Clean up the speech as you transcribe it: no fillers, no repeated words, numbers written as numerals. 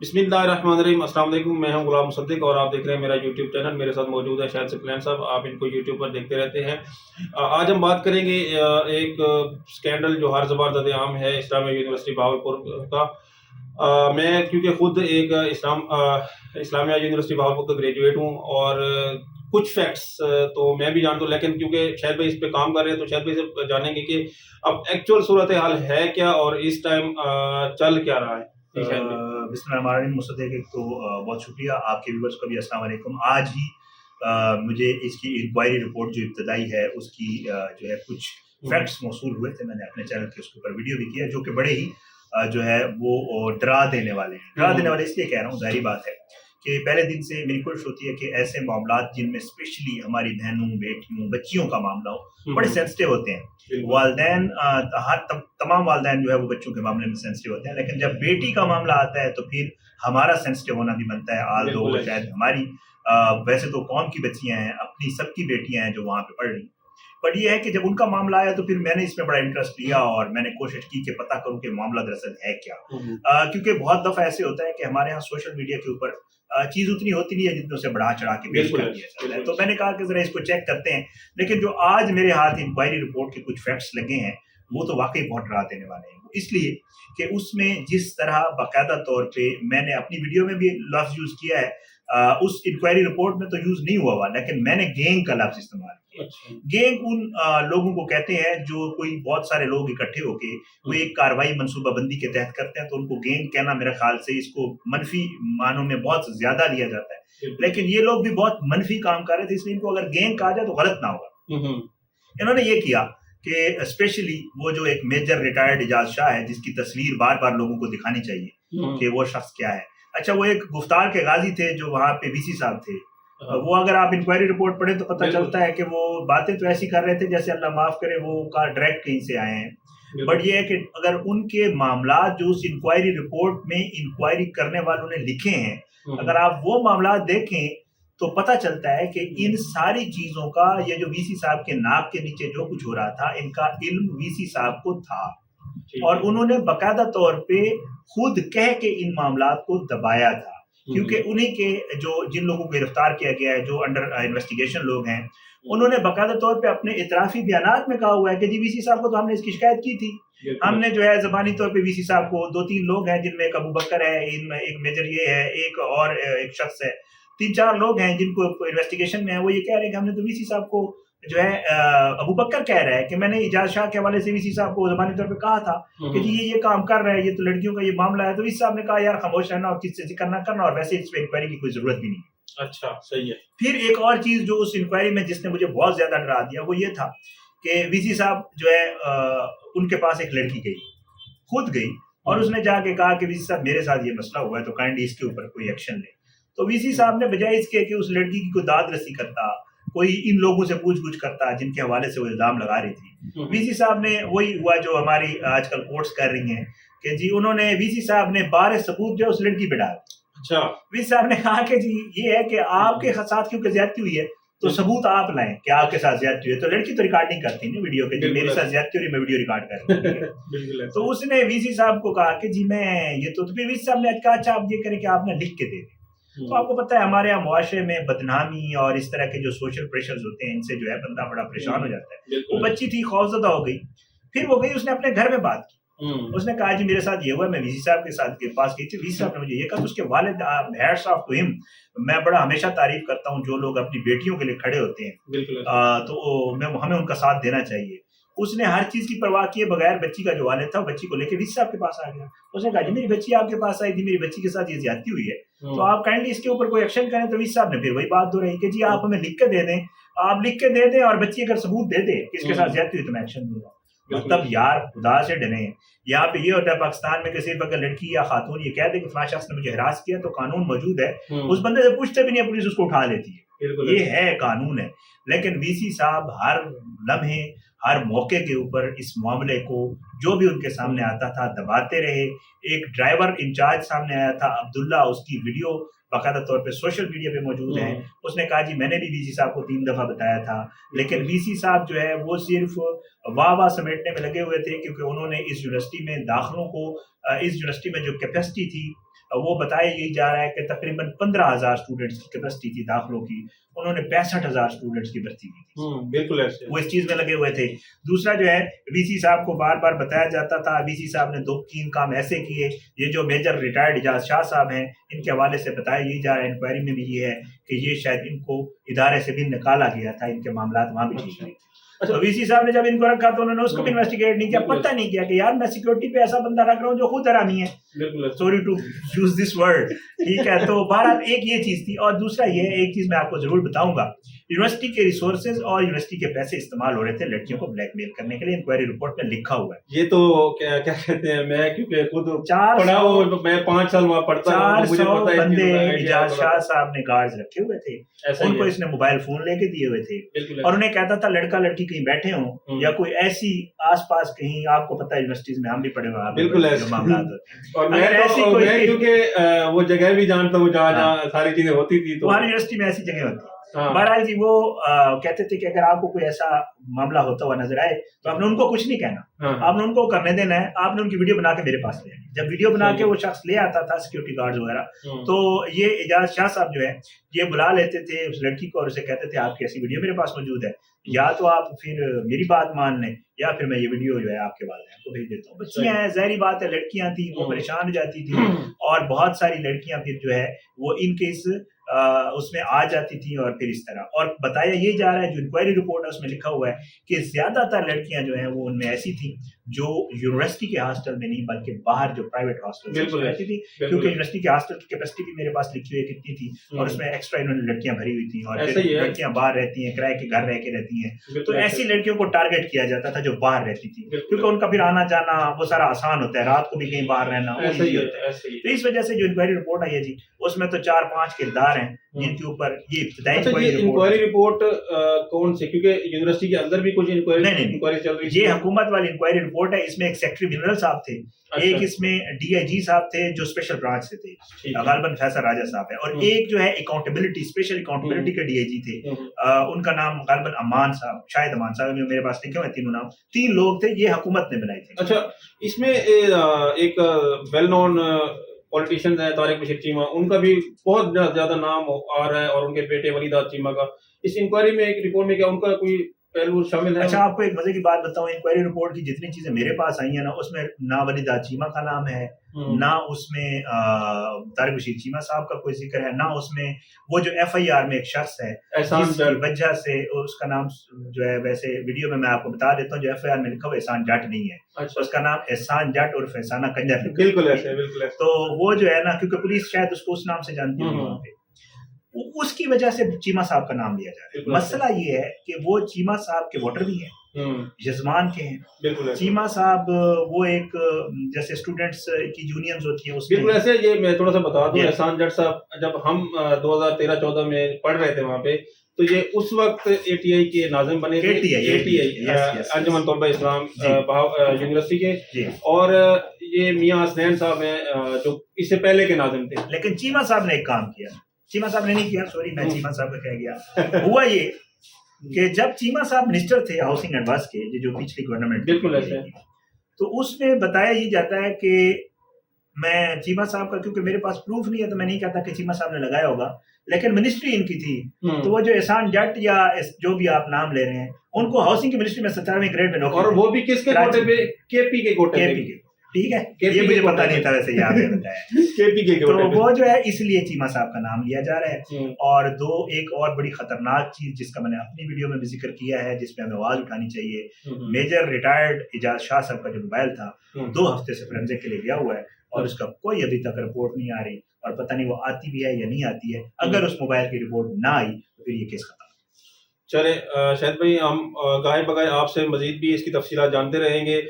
बिस्मिल्लाहिर्रहमानिर्रहीम। अस्सलाम वालेकुम। मैं हूं गुलाम मुसद्दिक और आप देख रहे हैं मेरा यूट्यूब चैनल। मेरे साथ मौजूद है शाहिद सफिलान साहब, आप इनको यूट्यूब पर देखते रहते हैं। आज हम बात करेंगे एक स्कैंडल जो हर ज़बान ज़द-ए-आम है इस्लामिया यूनिवर्सिटी बहावलपुर का। मैं क्योंकि खुद एक इस्लामिया यूनिवर्सिटी बहावलपुर का ग्रेजुएट हूँ और कुछ फैक्ट्स तो मैं भी जानता हूँ, लेकिन क्योंकि शाहिद भाई इस पे काम कर रहे हैं तो शाहिद भाई से जानेंगे कि अब एक्चुअल सूरत हाल है क्या और इस टाइम चल क्या रहा है। जी शाहिद भाई। बिस्मिल्लाहिर्रहमानिर्रहीम। मुसद्दिक, एक तो बहुत शुक्रिया, आपके व्यूवर्स का भी अस्सलाम वालेकुम। आज ही मुझे इसकी इंक्वायरी रिपोर्ट जो इब्तदाई है उसकी जो है कुछ फैक्ट्स मौसूल हुए थे। मैंने अपने चैनल के उसके ऊपर वीडियो भी किया, जो कि बड़े ही जो है वो डरा देने वाले हैं। डरा देने वाले इसलिए कह रहा हूँ, जाहिर बात है कि पहले दिन से मेरी कोशिश होती है कि ऐसे मामलात जिनमें स्पेशली हमारी बहनों, बेटियों, बच्चियों का मामला हो, बड़े सेंसिटिव होते हैं। वालदैन तमाम वालदैन जो है वो बच्चों के मामले में सेंसिटिव होते हैं, लेकिन जब बेटी का मामला आता है तो फिर हमारा सेंसिटिव होना भी बनता है। आल दो शायद हमारी वैसे तो कौम की बच्चियां हैं, अपनी सबकी बेटियां हैं जो वहां पे पढ़ रही, बट ये है कि जब उनका मामला आया तो फिर मैंने इसमें बड़ा इंटरेस्ट लिया और मैंने कोशिश की कि पता करूं कि मामला दरअसल है क्या। क्योंकि बहुत दफा ऐसे होता है कि हमारे यहाँ सोशल मीडिया के ऊपर चीज उतनी होती नहीं है जितने उसे बढ़ा चढ़ा के पेश कर दिया जाता है। तो मैंने कहा कि जरा इसको चेक करते हैं, लेकिन जो आज मेरे हाथ इंक्वायरी रिपोर्ट के कुछ फैक्ट्स लगे हैं वो तो वाकई बहुत डरा देने वाले हैं। इसलिए कि उसमें जिस तरह बाकायदा तौर पे मैंने अपनी वीडियो में भी लफ्ज यूज किया है, उस इंक्वायरी रिपोर्ट में तो यूज नहीं हुआ हुआ, लेकिन मैंने गैंग का लफ्ज इस्तेमाल किया। गैंग उन लोगों को कहते हैं जो कोई बहुत सारे लोग इकट्ठे होके वो एक कार्रवाई मनसूबाबंदी के तहत करते हैं, तो उनको गैंग कहना मेरे ख्याल से इसको मनफी मानों में बहुत ज्यादा लिया जाता है, लेकिन ये लोग भी बहुत मनफी काम कर रहे थे, इसलिए इनको अगर गैंग कहा जाए तो गलत ना होगा। इन्होंने ये किया कि स्पेशली वो जो एक मेजर रिटायर्ड एजाज शाह है, जिसकी तस्वीर बार बार लोगों को दिखानी चाहिए कि वो शख्स क्या है। अच्छा, वो एक गुफ्तार के गाजी थे जो वहां पे वीसी साहब थे। वो अगर आप इंक्वायरी रिपोर्ट पढ़े तो पता चलता है कि वो बातें तो ऐसी कर रहे थे जैसे अल्लाह माफ करे वो का डायरेक्ट कहीं से आए हैं, बट ये है कि अगर उनके मामला जो उस इंक्वायरी रिपोर्ट में इंक्वायरी करने वालों ने लिखे हैं, अगर आप वो मामला देखें तो पता चलता है कि इन सारी चीजों का, ये जो वीसी साहब के नाक के नीचे जो कुछ हो रहा था, इनका इल्म वीसी साहब को था और उन्होंने बाकायदा तौर पे खुद कह के इन मामलात को दबाया था, क्योंकि उन्हीं के जो जिन लोगों को गिरफ्तार किया गया है, जो अंडर इन्वेस्टिगेशन लोग हैं, उन्होंने बाकायदा तौर पे अपने इतराफी बयानात में कहा हुआ है कि जी वीसी साहब को तो हमने इसकी शिकायत की थी। हमने जो है जबानी तौर पे वीसी साहब को, 2-3 लोग हैं जिनमें एक अबू बकर है, इनमें एक मेजर ये है, एक और एक शख्स है, 3-4 लोग हैं जिनको इन्वेस्टिगेशन में है, वो ये कह रहे हैं कि हमने तो वीसी साहब को जो है अबू बकर कह रहा है कि मैंने इजाज शाह के हवाले से वीसी साहब को जबानी तौर पे कहा था कि जी ये काम कर रहा है, ये तो लड़कियों का ये मामला है, तो वीसी साहब ने कहा यार खामोश रहना और किससे जिक्र ना करना, और वैसे इस पे इंक्वायरी की कोई जरूरत भी नहीं है। अच्छा, सही है। फिर एक और चीज जो उस इंक्वायरी में जिसने मुझे बहुत ज्यादा डरा दिया वो ये था कि वीसी साहब जो है उनके पास एक लड़की गई, खुद गई और उसने जाके कहा कि वीसी साहब मेरे साथ ये मसला हुआ है तो काइंडली इसके ऊपर कोई एक्शन ले। तो वीसी साहब ने बजाय इसके कि उस लड़की की कोई दाद रसी करता, कोई इन लोगों से पूछ गुछ करता जिनके हवाले से वो इल्जाम लगा रही थी, वीसी साहब ने वही हुआ जो हमारी आजकल कोर्ट्स कर रही हैं कि जी उन्होंने वीसी साहब ने 12 सबूत जो उस लड़की पे डाल। अच्छा, वीसी साहब ने कहा कि जी ये है कि आपके साथ क्योंकि ज्यादती हुई है तो सबूत आप लाएं कि आपके साथ ज्यादती हुई है। तो लड़की तो रिकॉर्डिंग करती है वीडियो के, मेरे साथ ज्यादती हो रही, मैं वीडियो रिकॉर्ड कर रही हूँ। तो उसने वीसी साहब को कहा कि जी मैं ये तो फिर वीसी साहब ने कहा अच्छा आप ये करें कि आप ना लिख के दे दें। तो आपको पता है हमारे यहाँ मुआशरे में बदनामी और इस तरह के जो सोशल प्रेशर्स होते हैं, इनसे जो है बंदा बड़ा परेशान हो जाता है। वो बच्ची थी, खौफजदा हो गई, फिर वो गई, उसने अपने घर में बात की, उसने कहा जी मेरे साथ ये हुआ, मैं वीसी साहब के साथ के पास गई थी, वीसी साहब ने मुझे ये कहा। तो उसके वालिद, हैट्स ऑफ टू हिम, मैं बड़ा हमेशा तारीफ करता हूँ जो लोग अपनी बेटियों के लिए खड़े होते हैं, तो हमें उनका साथ देना चाहिए। उसने हर चीज की परवाह किए बगैर बच्ची का जो वालिद था बच्ची को लेकर वीसी साहब के पास आ गया। उसने कहा जी मेरी बच्ची आपके पास आई थी, मेरी बच्ची के साथ ये ज्यादती हुई है, तो आप काइंडली इसके ऊपर कोई एक्शन करें। तो वीसी साहब ने फिर वही बात दोहराई कि जी आप हमें लिख के दे दें, आप लिख के दे दें और बच्ची अगर सबूत दे दे किसके साथ ज्यादती हुई तो मैं एक्शन दूंगा। मतलब यार खुदा से डरे। यहाँ पे ये होता है पाकिस्तान में कि सिर्फ अगर लड़की या खातून ये कह दे कि फलां शख्स ने मुझे हरास किया तो कानून मौजूद है, उस बंदे से पूछते भी नहीं, पुलिस उसको उठा लेती है, ये है कानून है। लेकिन वीसी साहब हर लम्हे हर मौके के ऊपर इस मामले को जो भी उनके सामने आता था दबाते रहे। एक ड्राइवर इंचार्ज सामने आया था अब्दुल्ला, उसकी वीडियो बाकायदा तौर पे सोशल मीडिया पे मौजूद है। उसने कहा जी मैंने भी वीसी साहब को 3 दफा बताया था, लेकिन वीसी साहब जो है वो सिर्फ वाह वाह समेटने में लगे हुए थे, क्योंकि उन्होंने इस यूनिवर्सिटी में दाखिलों को, इस यूनिवर्सिटी में जो कैपेसिटी थी وہ بتایا یہ جا رہا ہے کہ تقریباً 15,000 اسٹوڈنٹس کی کیپیسٹی تھی داخلوں کی، انہوں نے 65,000 اسٹوڈنٹس کی بھرتی کی تھی، بالکل ایسے وہ اس چیز میں لگے ہوئے تھے۔ دوسرا جو ہے وی سی صاحب کو بار بار بتایا جاتا تھا، وی سی صاحب نے 2-3 کام ایسے کیے، یہ جو میجر ریٹائرڈ اعجاز شاہ صاحب ہیں ان کے حوالے سے بتایا یہ جا رہا ہے، انکوائری میں بھی یہ ہے کہ یہ شاید ان کو ادارے سے بھی نکالا گیا تھا، ان کے معاملات وہاں بھی ٹھیک نہیں تھے۔ تو وی سی صاحب نے جب ان کو رکھا تو انہوں نے اس کو بھی انویسٹیگیٹ نہیں کیا، پتہ نہیں کیا کہ یار میں سیکورٹی پہ ایسا بندہ رکھ رہا ہوں جو خود حرامی ہے، sorry to use this word, ٹھیک ہے۔ تو بہرحال ایک یہ چیز تھی، اور دوسرا یہ ایک چیز میں آپ کو ضرور بتاؤں گا، یونیورسٹی کے ریسورسز اور یونیورسٹی کے پیسے استعمال ہو رہے تھے لڑکیوں کو بلیک میل کرنے کے لیے، انکوائری رپورٹ میں لکھا ہوا ہے۔ یہ تو کیا کہتے ہیں، میں کیونکہ خود پڑھا ہوں، میں 5 سال وہاں پڑھتا ہوں، مجھے پتہ ہے بندے اعجاز شاہ صاحب نے گارڈز رکھے ہوئے تھے، ان کو اس نے موبائل فون لے کے دیے ہوئے تھے، اور انہیں کہتا تھا لڑکا لڑکی کہیں بیٹھے ہوں یا کوئی ایسی آس پاس کہیں، آپ کو پتہ ہے یونیورسٹیز میں ہم بھی پڑھے ہوئے، بالکل ایسے معاملات ہوتے ہیں، اور میں کیونکہ وہ جگہ بھی جانتا ہوں جہاں ساری چیزیں ہوتی تھی، تو ہر یونیورسٹی میں ایسی جگہ ہوتی ہے۔ بہرحال جی وہ کہتے تھے کہ اگر آپ کو کوئی ایسا معاملہ ہوتا ہوا نظر آئے تو آپ نے ان کو کچھ نہیں کہنا، آپ نے ان کو کرنے دینا ہے، آپ نے ان کی ویڈیو بنا کے میرے پاس لے آنی۔ جب ویڈیو بنا کے وہ شخص لے آتا تھا سیکورٹی گارڈز وغیرہ، تو یہ اعجاز شاہ صاحب جو ہے یہ بلا لیتے تھے اس لڑکی کو اور اسے کہتے تھے آپ کی ایسی ویڈیو میرے پاس موجود ہے، یا تو آپ پھر میری بات مان لیں یا پھر میں یہ ویڈیو جو ہے آپ کے والدین کو بھیج دیتا ہوں۔ بچیاں ہیں، ظاہری بات ہے، لڑکیاں تھیں، وہ پریشان ہو جاتی تھیں، اور بہت ساری لڑکیاں پھر جو ہے وہ ان کے اس میں آ جاتی تھیں، اور پھر اس طرح، اور بتایا یہ جا رہا ہے جو انکوائری رپورٹ ہے اس میں لکھا ہوا ہے کہ زیادہ تر لڑکیاں جو ہیں وہ ان میں ایسی تھیں جو یونیورسٹی کے ہاسٹل میں نہیں بلکہ باہر جو پرائیویٹ ہاسٹل میں رہتی تھی، کیونکہ یونیورسٹی کے ہاسٹل کی کیپیسٹی بھی میرے پاس لکھی ہوئی ہے کتنی تھی، اور اس میں ایکسٹرا انہوں نے لڑکیاں بھری ہوئی تھیں، اور لڑکیاں باہر رہتی ہیں، کرائے کے گھر رہ کے رہتی ہیں، تو ایسی لڑکیوں کو ٹارگیٹ کیا جاتا تھا جو باہر رہتی تھی، کیونکہ ان کا پھر آنا جانا وہ سارا آسان ہوتا ہے، رات کو بھی کہیں باہر رہنا ایزی ہوتا ہے۔ تو اس وجہ سے جو انکوائری رپورٹ آئی ہے جی اس میں تو 4-5 کردار ہیں جن کے اوپر یہ ابتدائی انکوائری رپورٹ کون سے، کیونکہ یونیورسٹی کے اندر بھی کچھ انکوائری چل رہی ہے، یہ حکومت والی انکوائری رپورٹ ہے، اس میں ایک سیکٹری منرل صاحب تھے، ایک اس میں ڈی آئی جی صاحب تھے جو اسپیشل برانچ سے تھے، غالباً فیصل راجہ صاحب ہے، اور ایک جو ہے اکاؤنٹیبلٹی اسپیشل اکاؤنٹیبلٹی کے ڈی آئی جی تھے، ان کا نام غالباً امان صاحب، شاید امان صاحب، میرے پاس لکھے ہوئے تینوں نام، 3 لوگ تھے، یہ حکومت نے بنائی تھی۔ اچھا، اس میں ایک ویل نون پولیٹیشین ہے طارق بشیر چیمہ، ان کا بھی بہت زیادہ نام آ رہا ہے، اور ان کے بیٹے ولیداد چیمہ کا، اس انکوائری میں ایک رپورٹ میں کیا ان کا کوئی پہلو شامل ہے؟ اچھا، آپ کو ایک مزے کی بات بتاؤں، انکوائری رپورٹ کی جتنی چیزیں میرے پاس آئی ہیں نا، اس میں نہ ولیداد چیمہ کا نام ہے، نہ اس میں طارق بشیر چیمہ صاحب کا کوئی ذکر ہے، نہ اس میں وہ جو ایف آئی آر میں ایک شخص ہے جس کی وجہ سے اس کا نام جو ہے، ویسے ویڈیو میں آپ کو بتا دیتا ہوں، جو ایف آئی آر میں لکھا ہوا احسان جٹ نہیں ہے، اس کا نام احسان جٹ اور فیضانہ کنجر، بالکل ایسے، بالکل ایسے۔ تو وہ جو ہے نا، کیونکہ پولیس شاید اس کو اس نام سے جانتی ہے وہاں پہ، اس کی وجہ سے چیمہ صاحب کا نام لیا جا رہا ہے۔ مسئلہ یہ ہے کہ وہ چیمہ صاحب کے ووٹر بھی ہیں، یزمان کے ہیں، چیمہ صاحب وہ ایک جیسے اسٹوڈنٹس کی یونینز ہوتی ہیں اس بالکل ایسے، یہ میں تھوڑا سا بتا دوں، احسان جٹ صاحب جب ہم 2013-14 میں پڑھ رہے تھے وہاں پہ، تو یہ اس وقت اے ٹی آئی کے ناظم بنے تھے، انجمن طلبہ اسلام یونیورسٹی کے، اور یہ میاں حسنین صاحب ہیں جو اس سے پہلے کے ناظم تھے۔ لیکن چیمہ صاحب نے ایک کام کیا، چیمہ صاحب نے نہیں کیا، سوری میں چیمہ صاحب کا کہہ گیا، ہوا یہ کہ جب چیمہ صاحب منسٹر تھے ہاؤسنگ اینڈ ورکس کے، جو پچھلی گورنمنٹ، بالکل ایسے، تو اس میں بتایا یہ جاتا ہے کہ میں چیمہ صاحب کا، کیونکہ میرے پاس پروف نہیں ہے تو میں نہیں کہتا کہ چیمہ صاحب نے لگایا ہوگا، لیکن منسٹری ان کی تھی، تو وہ جو احسان جٹ یا جو بھی آپ نام لے رہے ہیں، ان کو ہاؤسنگ کی منسٹری میں 17ویں گریڈ میں نوکری، اور وہ بھی کس کے کوٹے پہ؟ کے پی کے کوٹے پہ، ٹھیک ہے، یہ مجھے پتا نہیں تھا، ویسے یاد ہے بتایا کے پی کے تو وہ جو ہے اس لیے چیمہ صاحب کا نام لیا جا رہا ہے۔ اور ایک اور بڑی خطرناک چیز جس کا میں نے اپنی ویڈیو میں بھی ذکر کیا ہے، جس پہ ہمیں آواز اٹھانی چاہیے، میجر ریٹائرڈ اعجاز شاہ صاحب کا جو موبائل تھا 2 ہفتے سے فرنزک کے لیے گیا ہوا ہے، اور اس کا کوئی ابھی تک رپورٹ نہیں آ رہی، اور پتہ نہیں وہ آتی بھی ہے یا نہیں آتی ہے۔ اگر اس موبائل کی رپورٹ نہ آئی تو پھر یہ کیس ختم۔ چلے شاہد بھائی، ہم گاہے بگاہے آپ سے مزید بھی اس کی تفصیلات جانتے رہیں گے۔